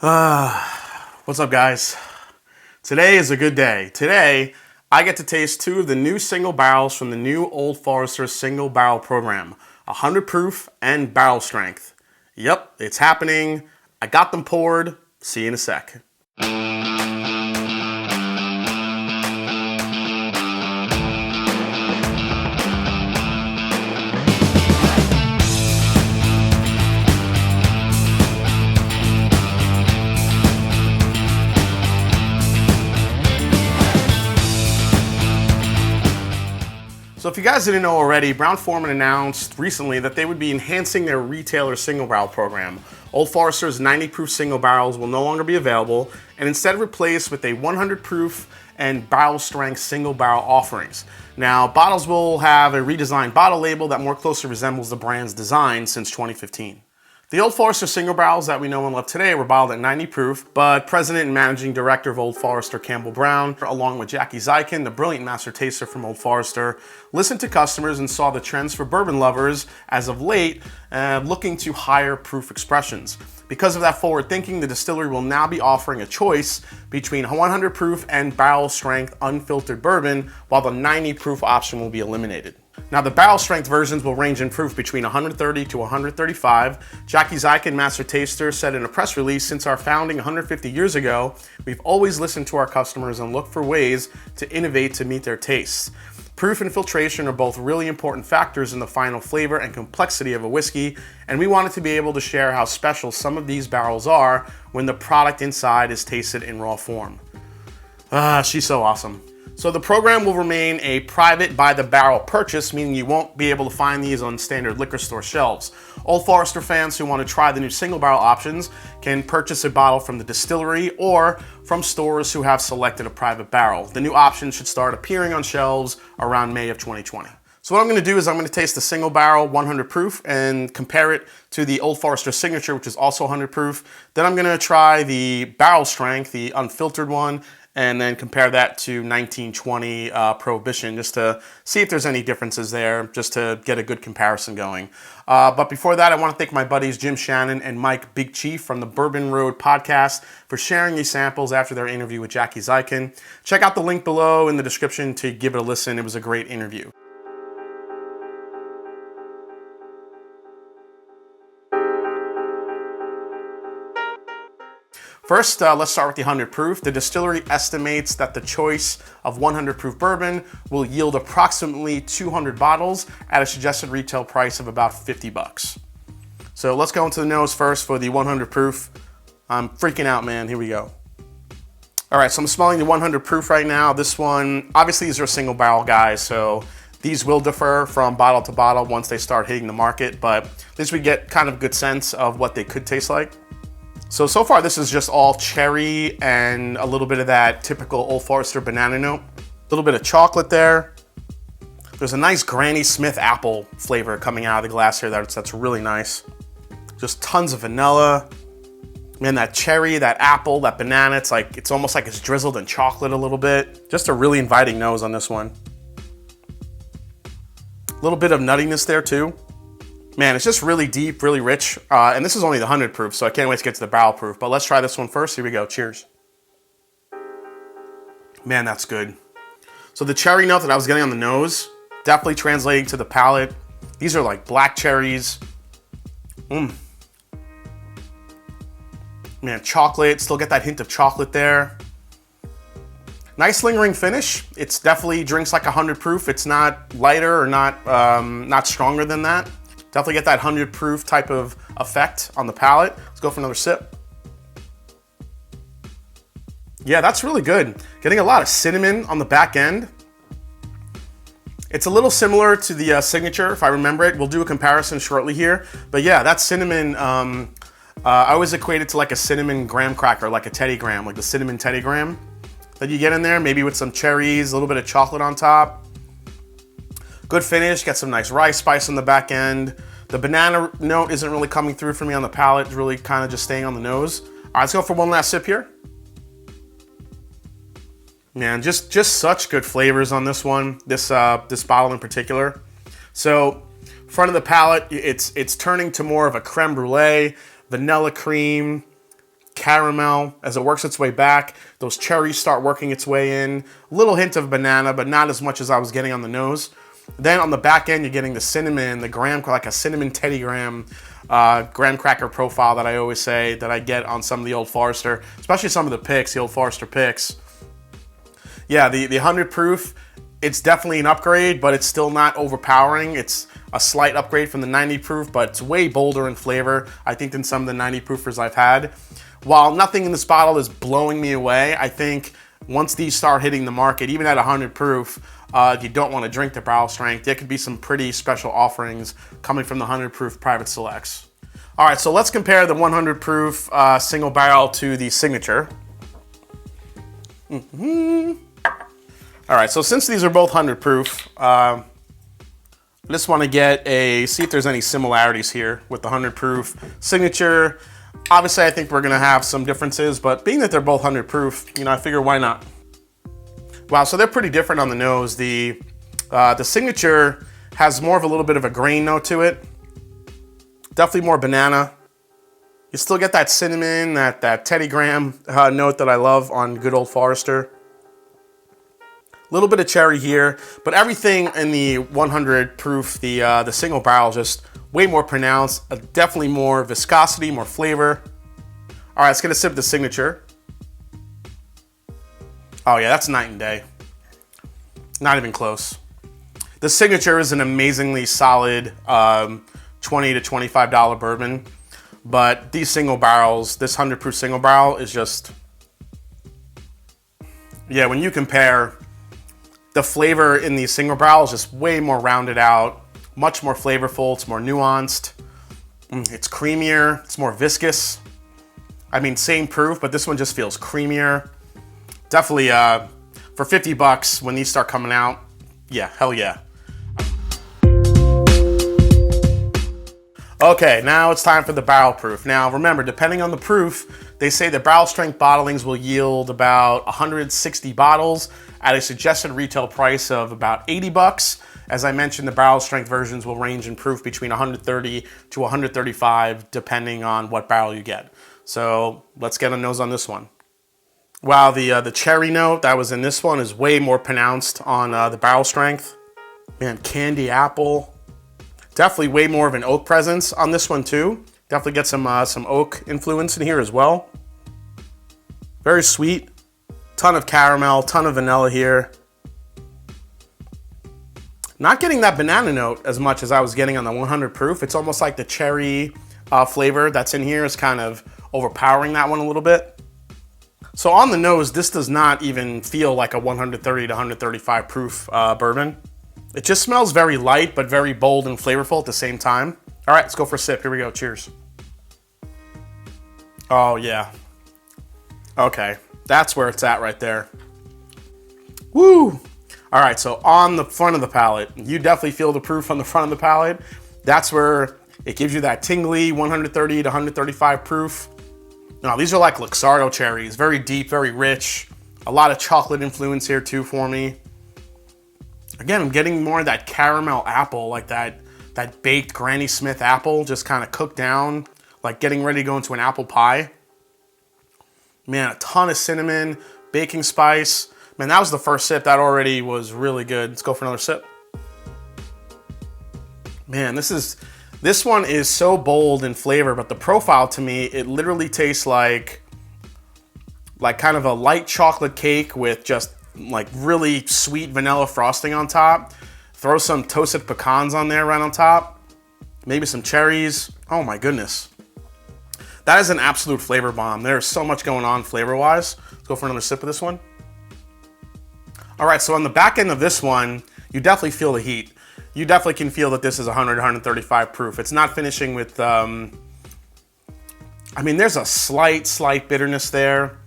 What's up, guys? Today is a good day. Today, I get to taste two of the new single barrels from the new Old Forester single barrel program, 100 proof and barrel strength. Yep, it's happening. I got them poured. See you in a sec. So if you guys didn't know already, Brown-Forman announced recently that they would be enhancing their retailer single barrel program. Old Forester's 90 proof single barrels will no longer be available and instead replaced with a 100 proof and barrel strength single barrel offerings. Now, bottles will have a redesigned bottle label that more closely resembles the brand's design since 2015. The Old Forester single barrels that we know and love today were bottled at 90 proof, but President and Managing Director of Old Forester, Campbell Brown, along with Jackie Zykan, the brilliant master taster from Old Forester, listened to customers and saw the trends for bourbon lovers as of late, looking to higher proof expressions. Because of that forward thinking, the distillery will now be offering a choice between 100 proof and barrel strength unfiltered bourbon, while the 90 proof option will be eliminated. Now, the barrel strength versions will range in proof between 130 to 135. Jackie Zykan, master taster, said in a press release, "Since our founding 150 years ago, we've always listened to our customers and looked for ways to innovate to meet their tastes. Proof and filtration are both really important factors in the final flavor and complexity of a whiskey, and we wanted to be able to share how special some of these barrels are when the product inside is tasted in raw form." She's so awesome. So the program will remain a private by the barrel purchase, meaning you won't be able to find these on standard liquor store shelves. Old Forester fans who want to try the new single barrel options can purchase a bottle from the distillery or from stores who have selected a private barrel. The new options should start appearing on shelves around May of 2020. So what I'm going to do is I'm going to taste the single barrel 100 proof and compare it to the Old Forester Signature, which is also 100 proof. Then I'm going to try the barrel strength, the unfiltered one, and then compare that to 1920 Prohibition, just to see if there's any differences there, just to get a good comparison going. But before that, I want to thank my buddies Jim Shannon and Mike Big Chief from the Bourbon Road Podcast for sharing these samples after their interview with Jackie Zykan. Check out the link below in the description to give it a listen. It was a great interview. First, let's start with the 100 proof. The distillery estimates that the choice of 100 proof bourbon will yield approximately 200 bottles at a suggested retail price of about $50. So let's go into the nose first for the 100 proof. I'm freaking out, man. Here we go. All right, so I'm smelling the 100 proof right now. This one, obviously these are single barrel guys, so these will differ from bottle to bottle once they start hitting the market, but at least we get kind of a good sense of what they could taste like. So far this is just all cherry and a little bit of that typical Old Forester banana note. A little bit of chocolate there. There's a nice Granny Smith apple flavor coming out of the glass here that's really nice. Just tons of vanilla. Man, that cherry, that apple, that banana, it's almost like it's drizzled in chocolate a little bit. Just a really inviting nose on this one. A little bit of nuttiness there too. Man, it's just really deep, really rich. And this is only the 100 proof, so I can't wait to get to the barrel proof. But let's try this one first. Here we go. Cheers. Man, that's good. So the cherry note that I was getting on the nose, definitely translating to the palate. These are like black cherries. Man, chocolate. Still get that hint of chocolate there. Nice lingering finish. It's definitely drinks like 100 proof. It's not lighter or not stronger than that. Definitely get that 100 proof type of effect on the palate. Let's go for another sip. Yeah, that's really good. Getting a lot of cinnamon on the back end. It's a little similar to the Signature, if I remember it. We'll do a comparison shortly here. But yeah, that cinnamon, I always equate it to like a cinnamon graham cracker, like a Teddy Graham, like the cinnamon Teddy Graham that you get in there, maybe with some cherries, a little bit of chocolate on top. Good finish, get some nice rice spice on the back end. The banana note isn't really coming through for me on the palate, it's really kind of just staying on the nose. All right, let's go for one last sip here. Man, just such good flavors on this one, this bottle in particular. So, front of the palate, it's turning to more of a creme brulee, vanilla cream, caramel. As it works its way back, those cherries start working its way in. A little hint of banana, but not as much as I was getting on the nose. Then on the back end, you're getting the cinnamon, the graham, like a cinnamon Teddy Graham graham cracker profile that I always say that I get on some of the Old Forester, especially some of the picks, the Old Forester picks. Yeah, the 100 proof, it's definitely an upgrade, but it's still not overpowering. It's a slight upgrade from the 90 proof, but it's way bolder in flavor, I think, than some of the 90 proofers I've had. While nothing in this bottle is blowing me away, I think once these start hitting the market, even at 100 proof, if you don't want to drink the barrel strength, there could be some pretty special offerings coming from the 100 proof private selects. All right, so let's compare the 100 proof single barrel to the signature. All right, so since these are both 100 proof, I just want to see if there's any similarities here with the 100 proof signature. Obviously, I think we're gonna have some differences, but being that they're both 100 proof, I figure why not? Wow, so they're pretty different on the nose. The signature has more of a little bit of a grain note to it. Definitely more banana. You still get that cinnamon, that Teddy Graham note that I love on good Old Forester. A little bit of cherry here, but everything in the 100 proof, the single barrel, just way more pronounced. Definitely more viscosity, more flavor. All right, let's get a sip of the signature. Oh yeah, that's night and day. Not even close. The signature is an amazingly solid $20 to $25 bourbon, but these single barrels, this 100 proof single barrel is just, yeah, when you compare the flavor in these single barrels, just way more rounded out, much more flavorful, it's more nuanced, it's creamier, it's more viscous. I mean, same proof, but this one just feels creamier. Definitely, for $50 when these start coming out, yeah, hell yeah. Okay, now it's time for the barrel proof. Now remember, depending on the proof, they say the barrel strength bottlings will yield about 160 bottles at a suggested retail price of about $80. As I mentioned, the barrel strength versions will range in proof between 130 to 135, depending on what barrel you get. So let's get a nose on this one. Wow, the cherry note that was in this one is way more pronounced on the barrel strength. Man, candy apple. Definitely way more of an oak presence on this one too. Definitely get some oak influence in here as well. Very sweet. Ton of caramel, ton of vanilla here. Not getting that banana note as much as I was getting on the 100 proof. It's almost like the cherry flavor that's in here is kind of overpowering that one a little bit. So on the nose, this does not even feel like a 130 to 135 proof bourbon. It just smells very light, but very bold and flavorful at the same time. All right, let's go for a sip. Here we go, cheers. Oh yeah. Okay, that's where it's at right there. Woo! All right, so on the front of the palate, you definitely feel the proof on the front of the palate. That's where it gives you that tingly 130 to 135 proof. Now, these are like Luxardo cherries, very deep, very rich. A lot of chocolate influence here too for me. Again, I'm getting more of that caramel apple, like that baked Granny Smith apple, just kind of cooked down, like getting ready to go into an apple pie. Man, a ton of cinnamon, baking spice. Man, that was the first sip. That already was really good. Let's go for another sip. Man, this one is so bold in flavor, but the profile to me, it literally tastes like kind of a light chocolate cake with just like really sweet vanilla frosting on top. Throw some toasted pecans on there right on top. Maybe some cherries. Oh my goodness. That is an absolute flavor bomb. There's so much going on flavor-wise. Let's go for another sip of this one. All right, so on the back end of this one, you definitely feel the heat. You definitely can feel that this is 100, 135 proof. It's not finishing with, I mean, there's a slight bitterness there.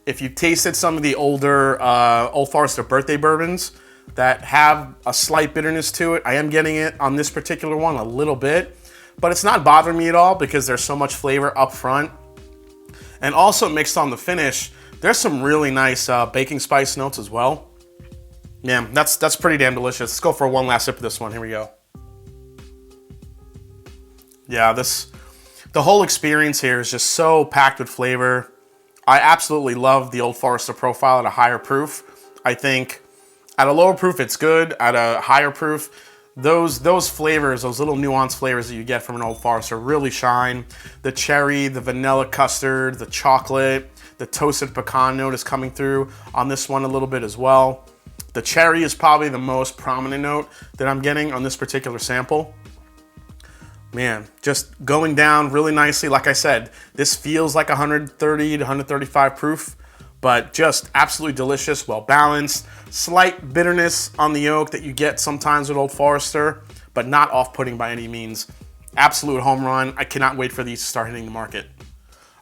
If you tasted some of the older Old Forester birthday bourbons that have a slight bitterness to it, I am getting it on this particular one a little bit, but it's not bothering me at all because there's so much flavor up front. And also mixed on the finish, there's some really nice baking spice notes as well. Yeah, that's pretty damn delicious. Let's go for one last sip of this one. Here we go. Yeah, the whole experience here is just so packed with flavor. I absolutely love the Old Forester profile at a higher proof. I think at a lower proof, it's good. At a higher proof, those flavors, those little nuanced flavors that you get from an Old Forester really shine. The cherry, the vanilla custard, the chocolate, the toasted pecan note is coming through on this one a little bit as well. The cherry is probably the most prominent note that I'm getting on this particular sample. Man, just going down really nicely. Like I said, this feels like 130 to 135 proof, but just absolutely delicious, well balanced. Slight bitterness on the oak that you get sometimes with Old Forester, but not off-putting by any means. Absolute home run. I cannot wait for these to start hitting the market.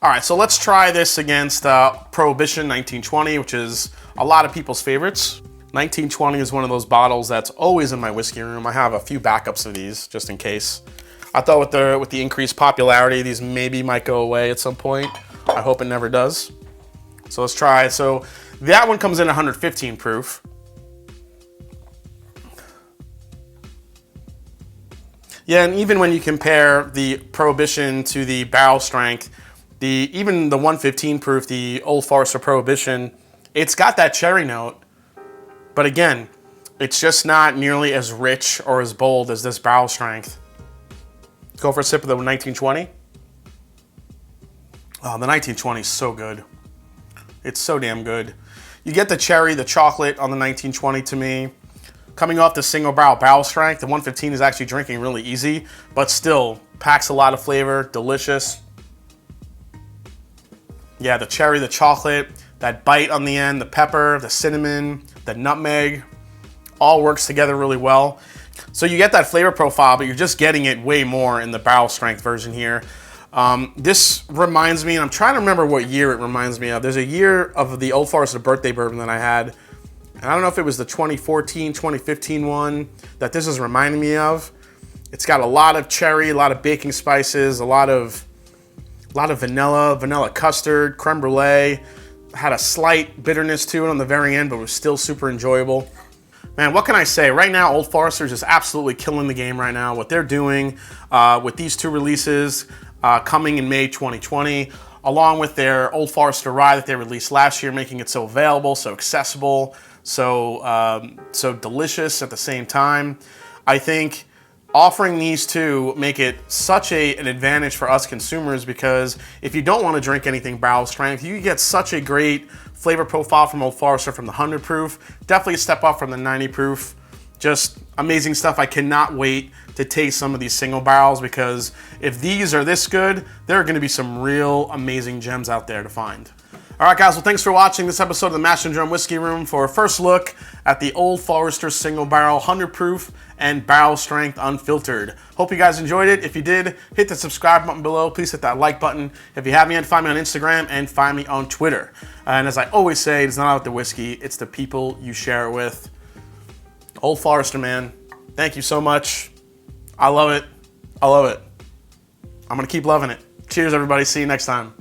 All right, so let's try this against Prohibition 1920, which is a lot of people's favorites. 1920 is one of those bottles that's always in my whiskey room. I have a few backups of these just in case. I thought with the increased popularity, these maybe might go away at some point. I hope it never does. So let's try. So that one comes in 115 proof. Yeah, and even when you compare the Prohibition to the barrel strength, even the 115 proof, the Old Forester Prohibition, it's got that cherry note. But again, it's just not nearly as rich or as bold as this barrel strength. Let's go for a sip of the 1920. Oh, the 1920 is so good. It's so damn good. You get the cherry, the chocolate on the 1920 to me. Coming off the single barrel strength, the 115 is actually drinking really easy, but still packs a lot of flavor, delicious. Yeah, the cherry, the chocolate, that bite on the end, the pepper, the cinnamon, the nutmeg, all works together really well. So you get that flavor profile, but you're just getting it way more in the barrel strength version here. This reminds me, and I'm trying to remember what year it reminds me of. There's a year of the Old Forester birthday bourbon that I had, and I don't know if it was the 2014, 2015 one that this is reminding me of. It's got a lot of cherry, a lot of baking spices, a lot of vanilla custard, creme brulee. Had a slight bitterness to it on the very end, but was still super enjoyable. Man, what can I say? Right now, Old Forester is just absolutely killing the game right now. What they're doing with these two releases coming in May 2020, along with their Old Forester Rye that they released last year, making it so available, so accessible, so delicious at the same time. I think offering these two make it such an advantage for us consumers, because if you don't want to drink anything barrel strength, you get such a great flavor profile from Old Forester from the 100 proof. Definitely a step up from the 90 proof. Just amazing stuff. I cannot wait to taste some of these single barrels, because if these are this good, there are going to be some real amazing gems out there to find. All right, guys, well, thanks for watching this episode of the Mash and Drum Whiskey Room for a first look at the Old Forester Single Barrel 100 Proof and Barrel Strength Unfiltered. Hope you guys enjoyed it. If you did, hit the subscribe button below. Please hit that like button. If you haven't yet, find me on Instagram and find me on Twitter. And as I always say, it's not about the whiskey, it's the people you share it with. Old Forester, man, thank you so much. I love it. I love it. I'm going to keep loving it. Cheers, everybody. See you next time.